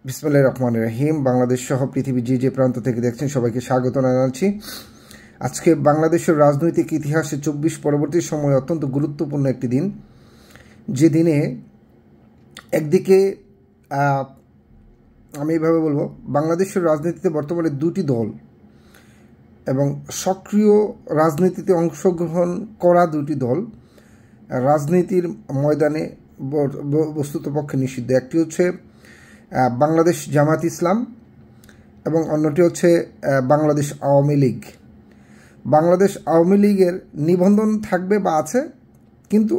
বিসমিল্লাহির রহমানির রহিম। বাংলাদেশ সহ পৃথিবীর যে প্রান্ত থেকে দেখছেন সবাইকে স্বাগত জানাচ্ছি। আজকে বাংলাদেশের রাজনৈতিক ইতিহাসে 24 পরবর্তী সময় অত্যন্ত গুরুত্বপূর্ণ একটি দিন, যে দিনে একদিকে আমি এইভাবে বলবো, বাংলাদেশের রাজনীতিতে বর্তমানে দুটি দল এবং সক্রিয় রাজনীতিতে অংশগ্রহণ করা দুটি দল রাজনীতির ময়দানে বস্তুতপক্ষে নিষিদ্ধ। একটি হচ্ছে বাংলাদেশ জামাত ইসলাম এবং অন্যটি হচ্ছে বাংলাদেশ আওয়ামী লীগ। বাংলাদেশ আওয়ামী লীগের নিবন্ধন থাকবে বা আছে, কিন্তু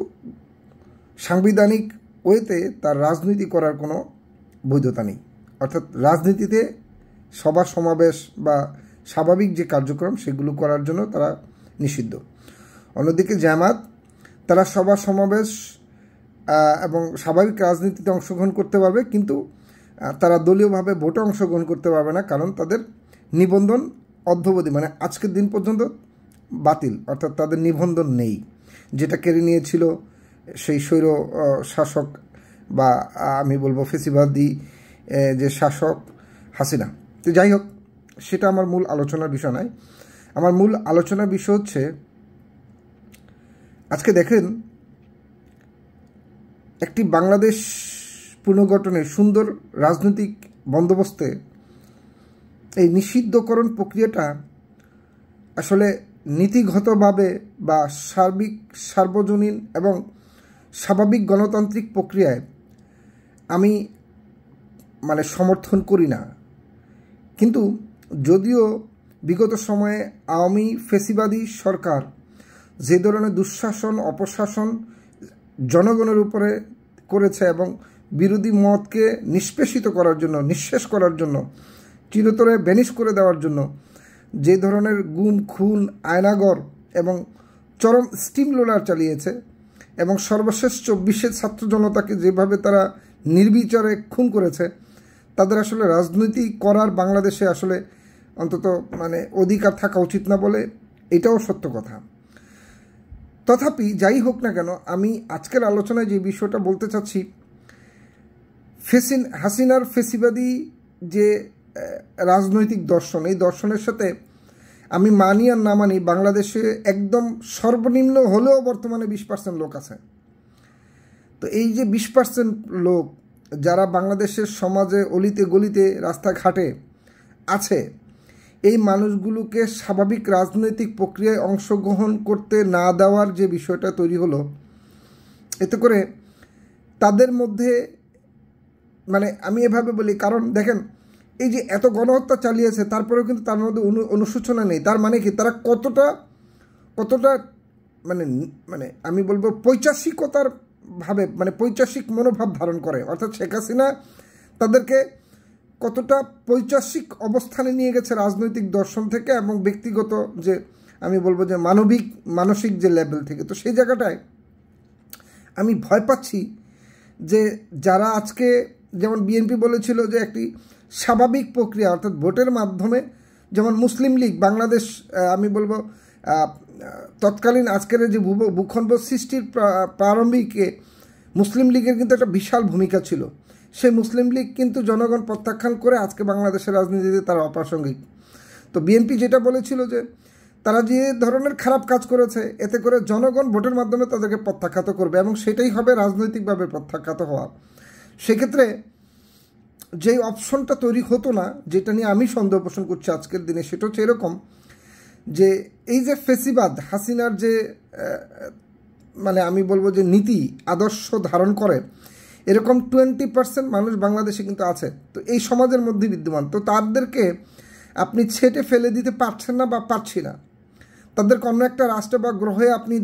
সাংবিধানিক ওয়েতে তার রাজনীতি করার কোনো বৈধতা নেই। অর্থাৎ রাজনীতিতে সভা সমাবেশ বা স্বাভাবিক যে কার্যক্রম সেগুলো করার জন্য তারা নিষিদ্ধ। অন্যদিকে জামাত, তারা সভা সমাবেশ এবং স্বাভাবিক রাজনীতিতে অংশগ্রহণ করতে পারবে, কিন্তু তারা দলীয়ভাবে ভোটে অংশগ্রহণ করতে পারবে না, কারণ তাদের নিবন্ধন অদ্যাবধি মানে আজকের দিন পর্যন্ত বাতিল। অর্থাৎ তাদের নিবন্ধন নেই, যেটা কেড়ে নিয়েছিল সেই স্বৈর শাসক বা আমি বলবো ফেসিবাদী যে শাসক হাসিনা। তো যাই হোক, সেটা আমার মূল আলোচনার বিষয় নয়। আমার মূল আলোচনার বিষয় হচ্ছে, আজকে দেখেন একটি বাংলাদেশ পুনর্গঠনের সুন্দর রাজনৈতিক বন্দোবস্তে এই নিষিদ্ধকরণ প্রক্রিয়াটা আসলে নীতিগতভাবে বা সার্বজনীন এবং স্বাভাবিক গণতান্ত্রিক প্রক্রিয়ায় আমি সমর্থন করি না। কিন্তু যদিও বিগত সময়ে আওয়ামী ফেসিবাদী সরকার যে ধরনের দুঃশাসন অপশাসন জনগণের উপরে করেছে এবং বিরোধী মতকে নিষ্পেষিত করার জন্য, নিঃশেষ করার জন্য, চিরতরে ব্যানিশ করে দেওয়ার জন্য যে ধরনের গুম খুন আয়নাগর এবং চরম স্টিম রোলার চালিয়েছে এবং সর্বশেষ 24 ছাত্র জনতাকে যেভাবে তারা নির্বিচারে খুন করেছে, তাদের আসলে রাজনীতি করার বাংলাদেশে আসলে অন্তত অধিকার থাকা উচিত না বলে এটাও সত্য কথা। তথাপি যাই হোক না কেন, আমি আজকের আলোচনায় যে বিষয়টা বলতে চাচ্ছি, হাসিনার ফেসিবাদী যে রাজনৈতিক দর্শন, এই দর্শনের সাথে আমি মানি আর না মানি, বাংলাদেশে একদম সর্বনিম্ন হলেও বর্তমানে 20% লোক আছে। তো এই যে 20% লোক যারা বাংলাদেশের সমাজে অলিতে গলিতে রাস্তাঘাটে আছে, এই মানুষগুলোকে স্বাভাবিক রাজনৈতিক প্রক্রিয়ায় অংশগ্রহণ করতে না দেওয়ার যে বিষয়টা তৈরি হলো, এতে করে তাদের মধ্যে আমি এভাবে বলি, কারণ দেখেন এই যে এত গণহত্যা চালিয়েছে, তারপরেও কিন্তু তার মধ্যে অনুশোচনা নেই। তার মানে কি, তারা কতটা আমি বলবো পৈশাচিকতার ভাবে পৈশাচিক মনোভাব ধারণ করে। অর্থাৎ শেখ হাসিনা তাদেরকে কতটা পৈশাচিক অবস্থানে নিয়ে গেছে রাজনৈতিক দর্শন থেকে এবং ব্যক্তিগত যে আমি বলবো যে মানসিক যে লেভেল থেকে। তো সেই জায়গাটায় আমি ভয় পাচ্ছি যে যারা আজকে, যেমন বিএনপি বলেছিল যে একটি স্বাভাবিক প্রক্রিয়া অর্থাৎ ভোটের মাধ্যমে, যেমন মুসলিম লীগ বাংলাদেশ আমি বলবো তৎকালীন আজকের যে ভূখণ্ড সৃষ্টির প্রারম্ভিকে মুসলিম লীগের কিন্তু একটা বিশাল ভূমিকা ছিল। সেই মুসলিম লীগ কিন্তু জনগণ প্রত্যাখ্যান করে আজকে বাংলাদেশের রাজনীতিতে তারা অপ্রাসঙ্গিক। তো বিএনপি যেটা বলেছিল যে তারা যে ধরনের খারাপ কাজ করেছে, এতে করে জনগণ ভোটের মাধ্যমে তাদেরকে প্রত্যাখ্যাত করবে এবং সেটাই হবে রাজনৈতিকভাবে প্রত্যাখ্যাত হওয়া। সেক্ষেত্রে যেই অপশনটা তৈরি হতো না, যেটা নিয়ে আমি সন্দেহ পোষণ করছি আজকের দিনে, সেটা হচ্ছে এরকম যে এই যে ফেসিবাদ হাসিনার যে আমি বলবো যে নীতি আদর্শ ধারণ করে, এরকম 20% মানুষ বাংলাদেশে কিন্তু আছে। তো এই সমাজের মধ্যে বিদ্যমান। তো তাদেরকে আপনি ছেটে ফেলে দিতে পারছেন না বা পারছি না, তাদেরকে অন্য একটা রাষ্ট্র বা গ্রহে আপনি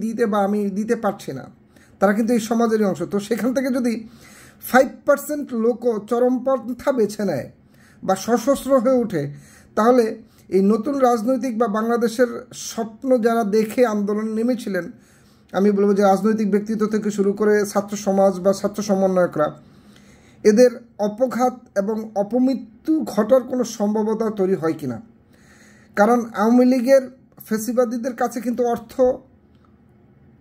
আমি দিতে পারছি না। তারা কিন্তু এই সমাজেরই অংশ। তো সেখান থেকে যদি 5% লোকও চরমপন্থা বেছে নেয় বা সশস্ত্র হয়ে ওঠে, তাহলে এই নতুন রাজনৈতিক বা বাংলাদেশের স্বপ্ন যারা দেখে আন্দোলনে নেমেছিলেন, আমি বলবো যে রাজনৈতিক ব্যক্তিত্ব থেকে শুরু করে ছাত্র সমাজ বা ছাত্র সমন্বয়করা, এদের অপঘাত এবং অপমৃত্যু ঘটার কোনো সম্ভাবনা তৈরি হয় কিনা। কারণ আওয়ামী লীগের ফেসিবাদীদের কাছে কিন্তু অর্থ,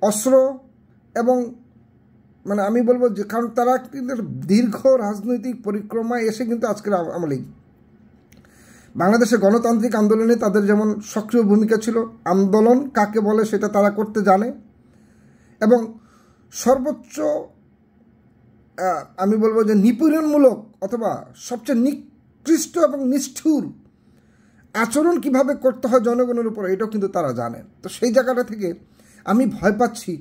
অস্ত্র এবং মানে আমি বলবো যে, কারণ তারা কিন্তু দীর্ঘ রাজনৈতিক পরিক্রমায় এসে কিন্তু আজকের আওয়ামী লীগ। বাংলাদেশের গণতান্ত্রিক আন্দোলনে তাদের যেমন সক্রিয় ভূমিকা ছিল, আন্দোলন কাকে বলে সেটা তারা করতে জানে, এবং সর্বোচ্চ আমি বলবো যে নিপীড়নমূলক অথবা সবচেয়ে নিকৃষ্ট এবং নিষ্ঠুর আচরণ কিভাবে করতে হয় জনগণের উপর, এটাও কিন্তু তারা জানে। তো সেই জায়গাটা থেকে আমি ভয় পাচ্ছি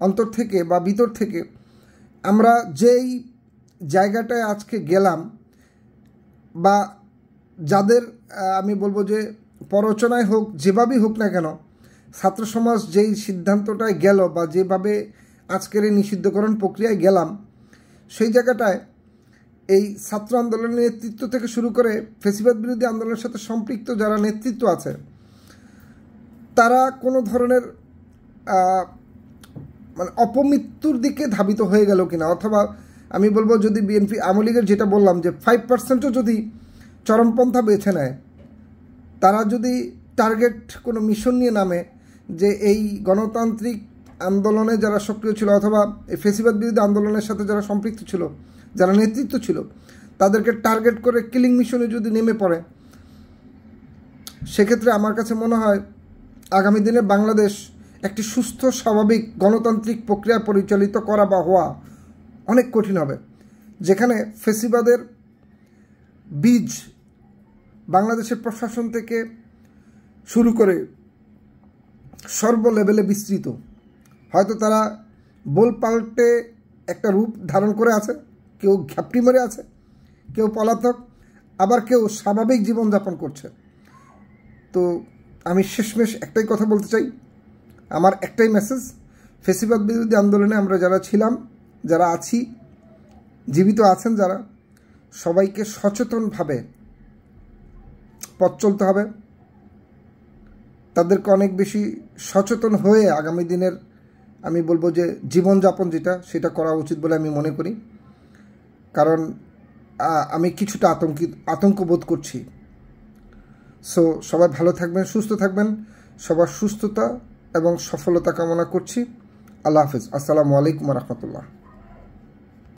অন্তর থেকে বা ভিতর থেকে, আমরা যেই জায়গাটায় আজকে গেলাম, বা যাদের আমি বলবো যে প্ররোচনায় হোক, যেভাবেই হোক না কেন, ছাত্র সমাজ যেই সিদ্ধান্তটায় গেল বা যেভাবে আজকের এই নিষিদ্ধকরণ প্রক্রিয়ায় গেলাম, সেই জায়গাটায় এই ছাত্র আন্দোলনের নেতৃত্ব থেকে শুরু করে ফ্যাসিবাদ বিরোধী আন্দোলনের সাথে সম্পৃক্ত যারা নেতৃত্ব আছে, তারা কোনো ধরনের মানে অপমৃত্যুর দিকে ধাবিত হয়ে গেল কিনা, অথবা আমি বলবো যদি বিএনপি আওয়ামী লীগের যেটা বললাম যে 5%ও যদি চরমপন্থা বেছে নেয়, তারা যদি টার্গেট কোনো মিশন নিয়ে নামে যে এই গণতান্ত্রিক আন্দোলনে যারা সক্রিয় ছিল অথবা এই ফ্যাসিবাদ বিরোধী আন্দোলনের সাথে যারা সম্পৃক্ত ছিল, যারা নেতৃত্ব ছিল, তাদেরকে টার্গেট করে কিলিং মিশনে যদি নেমে পড়ে, সেক্ষেত্রে আমার কাছে মনে হয় আগামী দিনে বাংলাদেশ একটি সুস্থ স্বাভাবিক গণতান্ত্রিক প্রক্রিয়া পরিচালিত করা বা হওয়া অনেক কঠিন হবে, যেখানে ফ্যাসিবাদের বীজ বাংলাদেশের প্রশাসন থেকে শুরু করে সর্ব লেভেলে বিস্তৃত। হয়তো তারা বল পাল্টে একটা রূপ ধারণ করে আছে, কেউ ঘাপটি মেরে আছে, কেউ পলাতক, আবার কেউ স্বাভাবিক জীবনযাপন করছে। তো আমি শেষমেশ একটাই কথা বলতে চাই, আমার একটাই মেসেজ, ফ্যাসিবাদ বিরোধী আন্দোলনে আমরা যারা ছিলাম, যারা আছি, জীবিত আছেন যারা, সবাইকে সচেতনভাবে পথ চলতে হবে। তাদেরকে অনেক বেশি সচেতন হয়ে আগামী দিনের আমি বলবো যে জীবনযাপন যেটা, সেটা করা উচিত বলে আমি মনে করি। কারণ আমি কিছুটা আতঙ্ক বোধ করছি। সো সবাই ভালো থাকবেন, সুস্থ থাকবেন, সবার সুস্থতা এবং সফলতা কামনা করছি। আল্লাহ হাফেজ। আসসালামু আলাইকুম রহমতুল্লাহ।